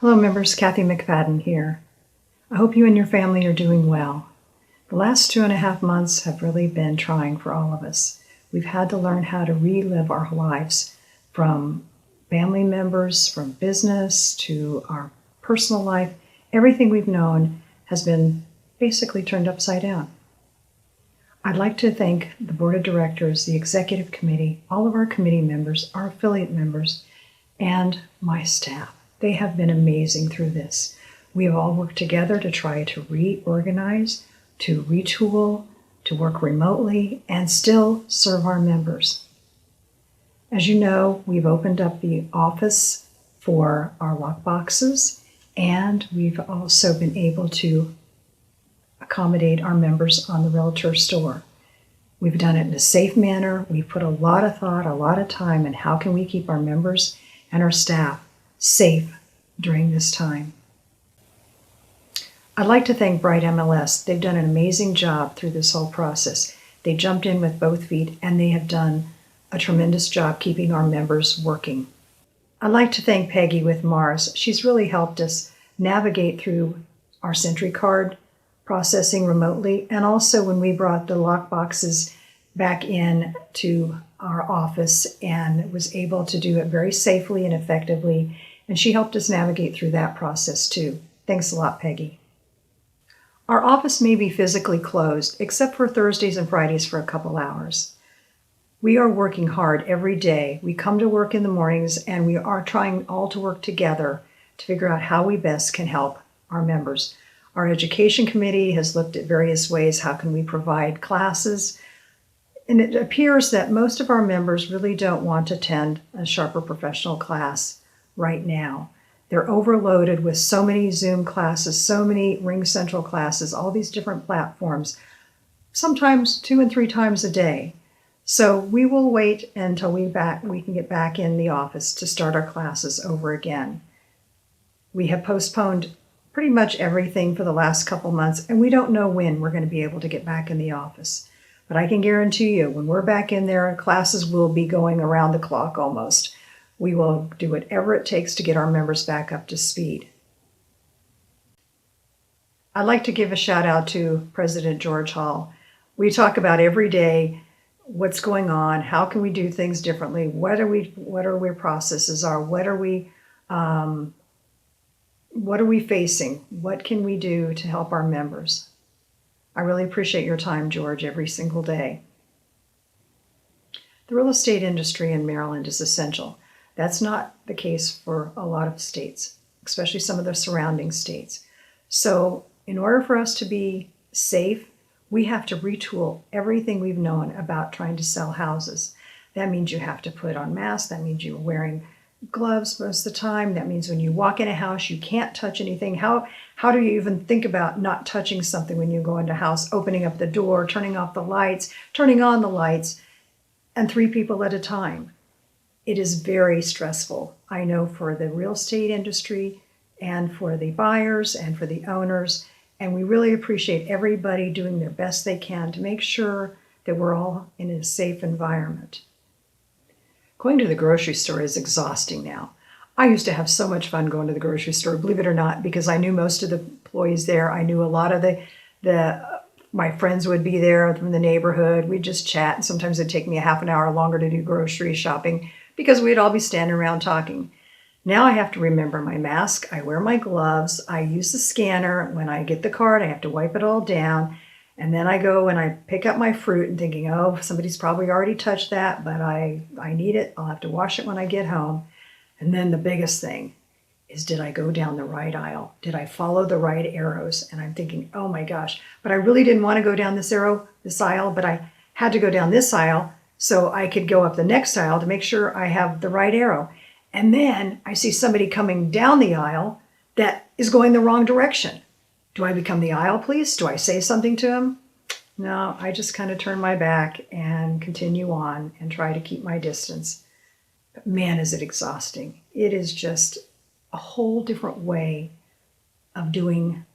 Hello members, Kathy McFadden here. I hope you and your family are doing well. The last 2.5 months have really been trying for all of us. We've had to learn how to relive our lives, from family members, from business to our personal life. Everything we've known has been basically turned upside down. I'd like to thank the board of directors, the executive committee, all of our committee members, our affiliate members, and my staff. They have been amazing through this. We have all worked together to try to reorganize, to retool, to work remotely, and still serve our members. As you know, we've opened up the office for our lockboxes, and we've also been able to accommodate our members on the Realtor store. We've done it in a safe manner. We've put a lot of thought, a lot of time in how can we keep our members and our staff safe during this time. I'd like to thank Bright MLS. They've done an amazing job through this whole process. They jumped in with both feet, and they have done a tremendous job keeping our members working. I'd like to thank Peggy with Mars. She's really helped us navigate through our Century Card processing remotely, and also when we brought the lockboxes back in to our office and was able to do it very safely and effectively, and she helped us navigate through that process too. Thanks a lot, Peggy. Our office may be physically closed, except for Thursdays and Fridays for a couple hours. We are working hard every day. We come to work in the mornings, and we are trying all to work together to figure out how we best can help our members. Our education committee has looked at various ways. How can we provide classes? And it appears that most of our members really don't want to attend a Sharper professional class right now. They're overloaded with so many Zoom classes, so many Ring Central classes, all these different platforms, sometimes 2 and 3 times a day. So we will wait until we can get back in the office to start our classes over again. We have postponed pretty much everything for the last couple months, and we don't know when we're going to be able to get back in the office. But I can guarantee you, when we're back in there, classes will be going around the clock almost. We will do whatever it takes to get our members back up to speed. I'd like to give a shout out to President George Hall. We talk about every day what's going on, how can we do things differently, what our processes are, what are we facing, what can we do to help our members. I really appreciate your time, George, every single day. The real estate industry in Maryland is essential. That's not the case for a lot of states, especially some of the surrounding states. So in order for us to be safe, we have to retool everything we've known about trying to sell houses. That means you have to put on masks. That means you're wearing gloves most of the time. That means when you walk in a house, you can't touch anything. How do you even think about not touching something when you go into a house, opening up the door, turning off the lights, turning on the lights, and 3 people at a time? It is very stressful. I know for the real estate industry and for the buyers and for the owners, and we really appreciate everybody doing their best they can to make sure that we're all in a safe environment. Going to the grocery store is exhausting now. I used to have so much fun going to the grocery store, believe it or not, because I knew most of the employees there. I knew a lot of my friends would be there from the neighborhood. We'd just chat, and sometimes it'd take me a half an hour longer to do grocery shopping because we'd all be standing around talking. Now I have to remember my mask. I wear my gloves. I use the scanner. When I get the card, I have to wipe it all down. And then I go and I pick up my fruit and thinking, oh, somebody's probably already touched that, but I need it. I'll have to wash it when I get home. And then the biggest thing is, did I go down the right aisle? Did I follow the right arrows? And I'm thinking, oh my gosh, but I really didn't want to go down this aisle, but I had to go down this aisle so I could go up the next aisle to make sure I have the right arrow. And then I see somebody coming down the aisle that is going the wrong direction. Do I become the aisle police? Do I say something to him? No, I just kind of turn my back and continue on and try to keep my distance. But man, is it exhausting. It is just a whole different way of doing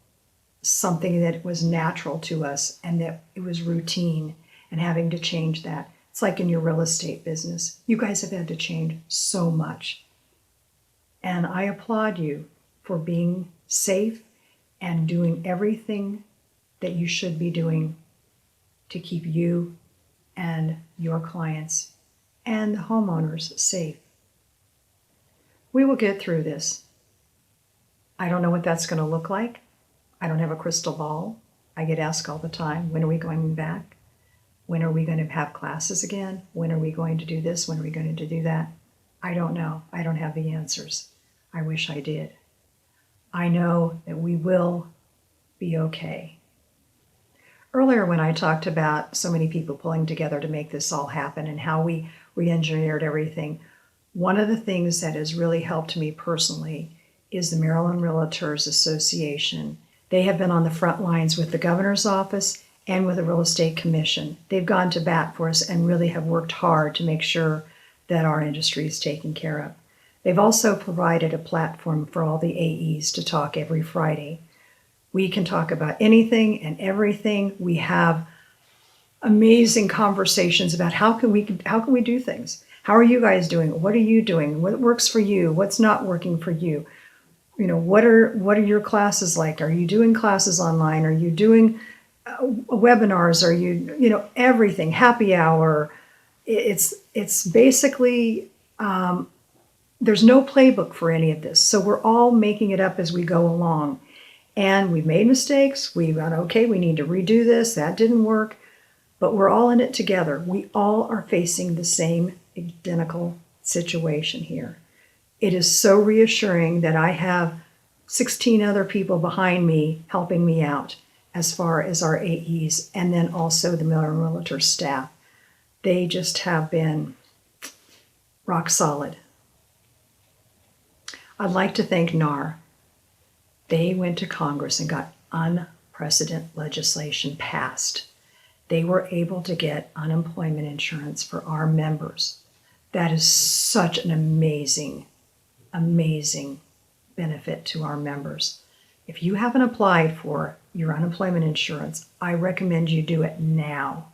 something that was natural to us and that it was routine, and having to change that. It's like in your real estate business. You guys have had to change so much. And I applaud you for being safe and doing everything that you should be doing to keep you and your clients and the homeowners safe. We will get through this. I don't know what that's going to look like. I don't have a crystal ball. I get asked all the time, when are we going back? When are we going to have classes again? When are we going to do this? When are we going to do that? I don't know. I don't have the answers. I wish I did. I know that we will be okay. Earlier when I talked about so many people pulling together to make this all happen and how we re-engineered everything, one of the things that has really helped me personally is the Maryland Realtors Association. They have been on the front lines with the governor's office and with the Real Estate Commission. They've gone to bat for us and really have worked hard to make sure that our industry is taken care of. They've also provided a platform for all the AEs to talk every Friday. We can talk about anything and everything. We have amazing conversations about how can we do things. How are you guys doing? What are you doing? What works for you? What's not working for you? What are your classes like? Are you doing classes online? Are you doing webinars? Are you everything? Happy hour. It's basically there's no playbook for any of this. So we're all making it up as we go along. And we've made mistakes. We've gone, okay, we need to redo this. That didn't work. But we're all in it together. We all are facing the same identical situation here. It is so reassuring that I have 16 other people behind me helping me out as far as our AEs and then also the Maryland Realtor staff. They just have been rock solid. I'd like to thank NAR. They went to Congress and got unprecedented legislation passed. They were able to get unemployment insurance for our members. That is such an amazing benefit to our members. If you haven't applied for your unemployment insurance, I recommend you do it now.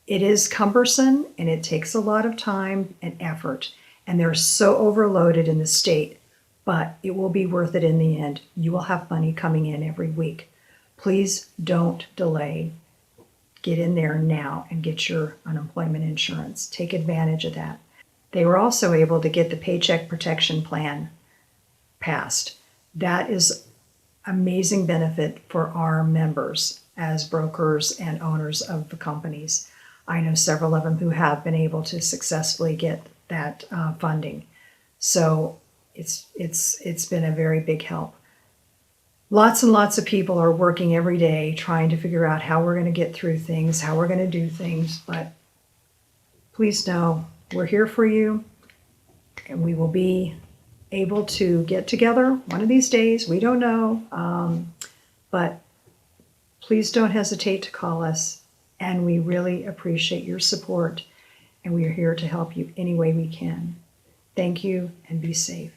It is cumbersome and it takes a lot of time and effort, and they're so overloaded in the state, but it will be worth it in the end. You will have money coming in every week. Please don't delay. Get in there now and get your unemployment insurance. Take advantage of that. They were also able to get the Paycheck Protection Plan passed. That is amazing benefit for our members as brokers and owners of the companies. I know several of them who have been able to successfully get that funding. So it's been a very big help. Lots and lots of people are working every day trying to figure out how we're going to get through things, how we're going to do things, but please know we're here for you, and we will be able to get together one of these days. We don't know, but please don't hesitate to call us, and we really appreciate your support, and we are here to help you any way we can. Thank you, and be safe.